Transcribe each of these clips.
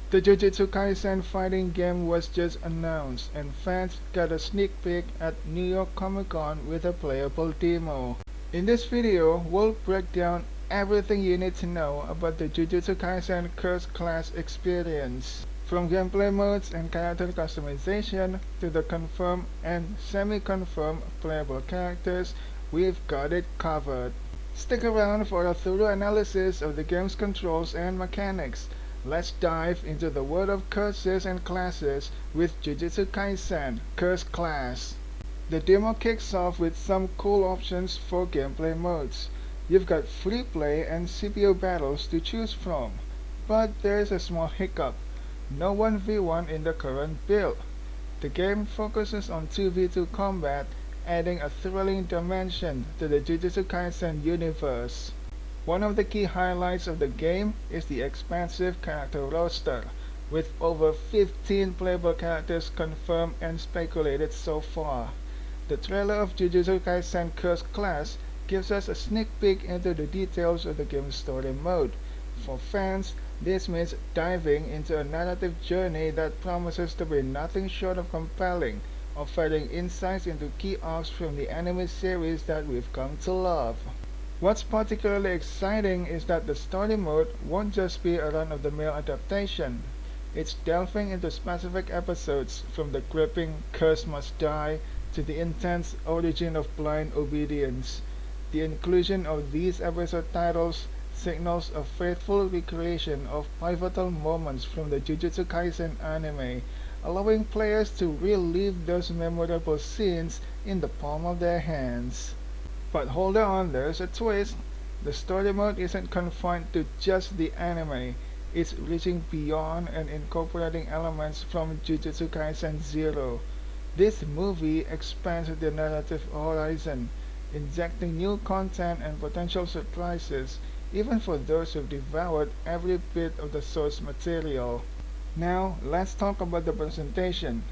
The Jujutsu Kaisen fighting game was just announced, and fans got a sneak peek at New York Comic Con with a playable demo. In this video, we'll break down everything you need to know about the Jujutsu Kaisen Cursed Clash experience. From gameplay modes and character customization to the confirmed and semi-confirmed playable characters, we've got it covered. Stick around for a thorough analysis of the game's controls and mechanics. Let's dive into the world of curses and classes with Jujutsu Kaisen Cursed Clash. The demo kicks off with some cool options for gameplay modes. You've got free play and CPU battles to choose from, but there's a small hiccup. No 1v1 in the current build. The game focuses on 2v2 combat, adding a thrilling dimension to the Jujutsu Kaisen universe. One of the key highlights of the game is the expansive character roster, with over 15 playable characters confirmed and speculated so far. The trailer of Jujutsu Kaisen Cursed Clash gives us a sneak peek into the details of the game's story mode. For fans, this means diving into a narrative journey that promises to be nothing short of compelling, offering insights into key arcs from the anime series that we've come to love. What's particularly exciting is that the story mode won't just be a run-of-the-mill adaptation. It's delving into specific episodes, from the gripping "Curse Must Die" to the intense "Origin of Blind Obedience." The inclusion of these episode titles signals a faithful recreation of pivotal moments from the Jujutsu Kaisen anime, allowing players to relive those memorable scenes in the palm of their hands. But hold on, there's a twist. The story mode isn't confined to just the anime. It's reaching beyond and incorporating elements from Jujutsu Kaisen Zero. This movie expands the narrative horizon, injecting new content and potential surprises, even for those who've devoured every bit of the source material. Now, let's talk about the presentation.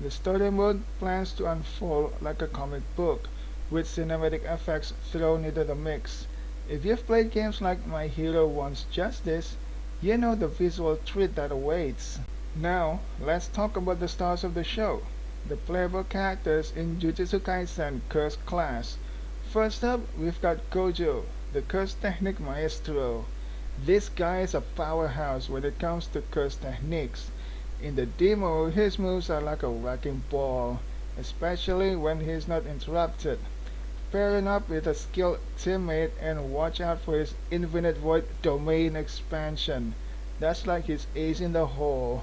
The story mode plans to unfold like a comic book, with cinematic effects thrown into the mix. If you've played games like My Hero Wants Justice, you know the visual treat that awaits. Now, let's talk about the stars of the show, the playable characters in Jujutsu Kaisen Cursed Clash. First up, we've got Gojo, the curse technique maestro. This guy is a powerhouse when it comes to curse techniques. In the demo, his moves are like a wrecking ball, especially when he's not interrupted. Pairing up with a skilled teammate, and watch out for his infinite void domain expansion. That's like his ace in the hole.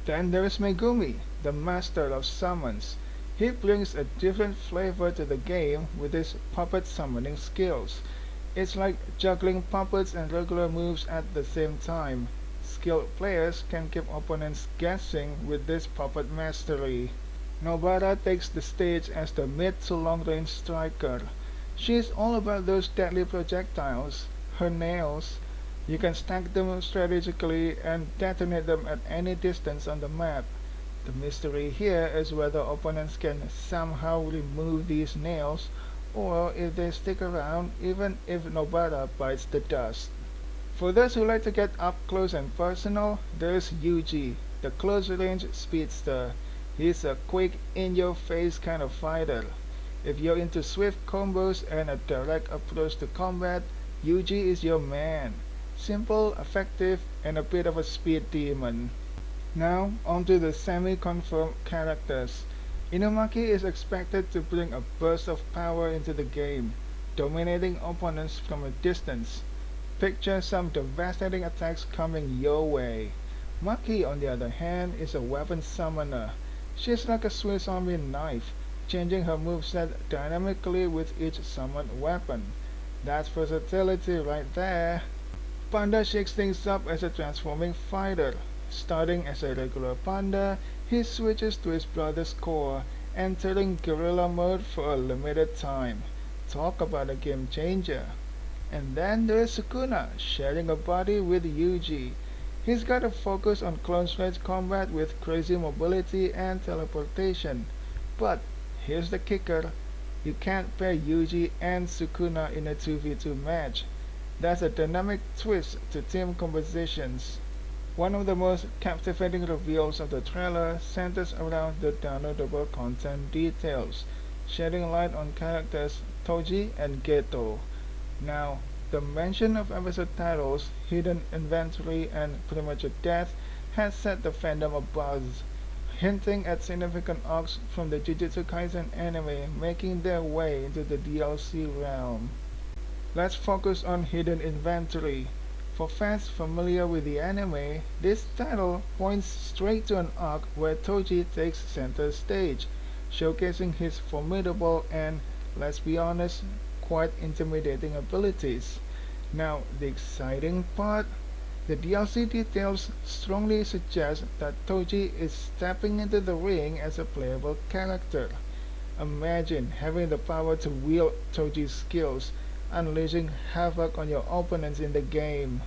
Then there's Megumi, the master of summons. He brings a different flavor to the game with his puppet summoning skills. It's like juggling puppets and regular moves at the same time. Skilled players can keep opponents guessing with this puppet mastery. Nobara takes the stage as the mid to long range striker. She's all about those deadly projectiles, her nails. You can stack them strategically and detonate them at any distance on the map. The mystery here is whether opponents can somehow remove these nails, or if they stick around even if Nobara bites the dust. For those who like to get up close and personal, there's Yuji, the close range speedster. He's a quick, in-your-face kind of fighter. If you're into swift combos and a direct approach to combat, Yuji is your man. Simple, effective, and a bit of a speed demon. Now, onto the semi-confirmed characters. Inumaki is expected to bring a burst of power into the game, dominating opponents from a distance. Picture some devastating attacks coming your way. Maki, on the other hand, is a weapon summoner. She's like a Swiss Army knife, changing her moveset dynamically with each summoned weapon. That's versatility right there. Panda shakes things up as a transforming fighter. Starting as a regular panda, he switches to his brother's core, entering guerrilla mode for a limited time. Talk about a game changer. And then there's Sukuna, sharing a body with Yuji. He's got a focus on close range combat with crazy mobility and teleportation. But here's the kicker, you can't pair Yuji and Sukuna in a 2v2 match. That's a dynamic twist to team compositions. One of the most captivating reveals of the trailer centers around the downloadable content details, shedding light on characters Toji and Geto. Now, the mention of episode titles, hidden inventory, and premature death has set the fandom abuzz, hinting at significant arcs from the Jujutsu Kaisen anime making their way into the DLC realm. Let's focus on hidden inventory. For fans familiar with the anime, this title points straight to an arc where Toji takes center stage, showcasing his formidable and, let's be honest, quite intimidating abilities. Now, the exciting part? The DLC details strongly suggest that Toji is stepping into the ring as a playable character. Imagine having the power to wield Toji's skills, unleashing havoc on your opponents in the game.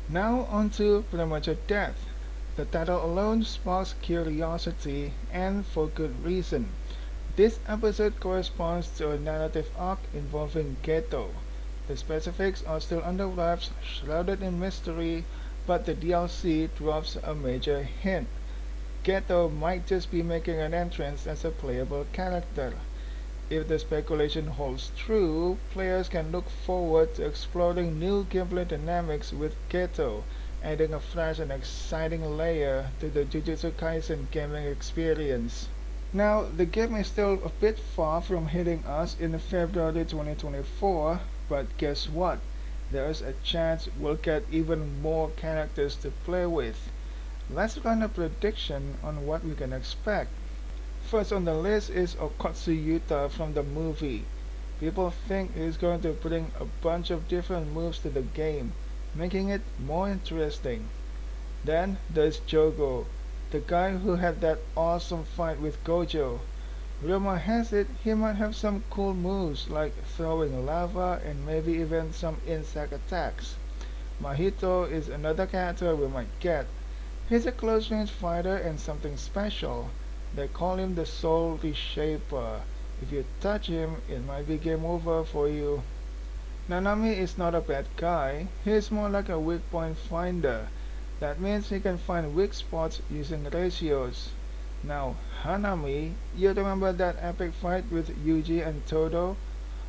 Now onto Premature Death. The title alone sparks curiosity, and for good reason. This episode corresponds to a narrative arc involving Geto. The specifics are still under wraps, shrouded in mystery, but the DLC drops a major hint. Geto might just be making an entrance as a playable character. If the speculation holds true, players can look forward to exploring new gameplay dynamics with Geto, adding a fresh and exciting layer to the Jujutsu Kaisen gaming experience. Now, the game is still a bit far from hitting us in February 2024, but guess what? There is a chance we'll get even more characters to play with. Let's run a prediction on what we can expect. First on the list is Okotsu Yuta from the movie. People think he's going to bring a bunch of different moves to the game, making it more interesting. Then there's Jogo, the guy who had that awesome fight with Gojo. Rumor has it he might have some cool moves like throwing lava and maybe even some insect attacks. Mahito is another character we might get. He's a close range fighter and something special. They call him the Soul Reshaper. If you touch him, it might be game over for you. Nanami is not a bad guy. He's more like a weak point finder. That means he can find weak spots using ratios. Now, Hanami, you remember that epic fight with Yuji and Todo?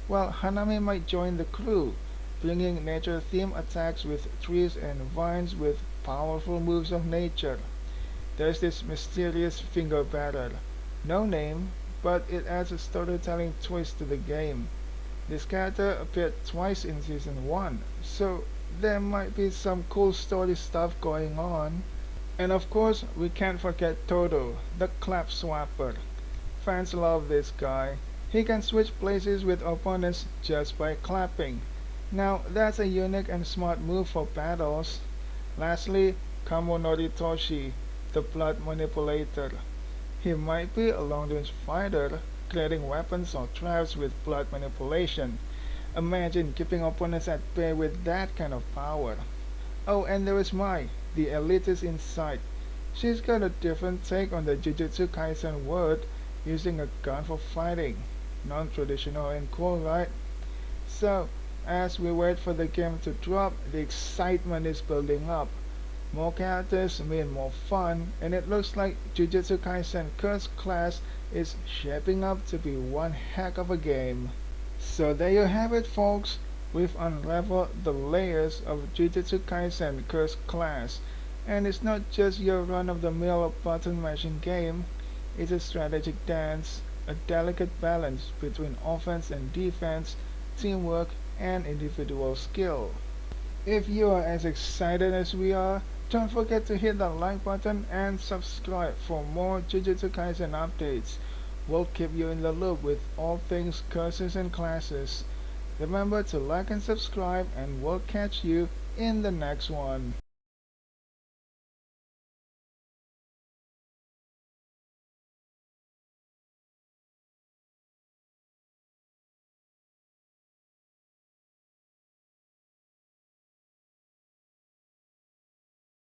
Well, Hanami might join the crew, bringing nature-themed attacks with trees and vines with powerful moves of nature. There's this mysterious finger battle. No name, but it adds a storytelling twist to the game. This character appeared twice in Season 1, so there might be some cool story stuff going on. And of course, we can't forget Todo, the clap swapper. Fans love this guy. He can switch places with opponents just by clapping. Now, that's a unique and smart move for battles. Lastly, Kamo Noritoshi, the blood manipulator. He might be a long-range fighter, creating weapons or traps with blood manipulation. Imagine keeping opponents at bay with that kind of power. Oh, and there is Mai, the elitist inside. She's got a different take on the Jujutsu Kaisen world, using a gun for fighting. Non-traditional and cool, right? So, as we wait for the game to drop, the excitement is building up. More characters mean more fun, and it looks like Jujutsu Kaisen Cursed Clash is shaping up to be one heck of a game. So there you have it, folks. We've unraveled the layers of Jujutsu Kaisen Cursed Clash, and it's not just your run-of-the-mill button mashing game. It's a strategic dance, a delicate balance between offense and defense, teamwork, and individual skill. If you are as excited as we are, don't forget to hit the like button and subscribe for more Jujutsu Kaisen updates. We'll keep you in the loop with all things curses and classes. Remember to like and subscribe, and we'll catch you in the next one.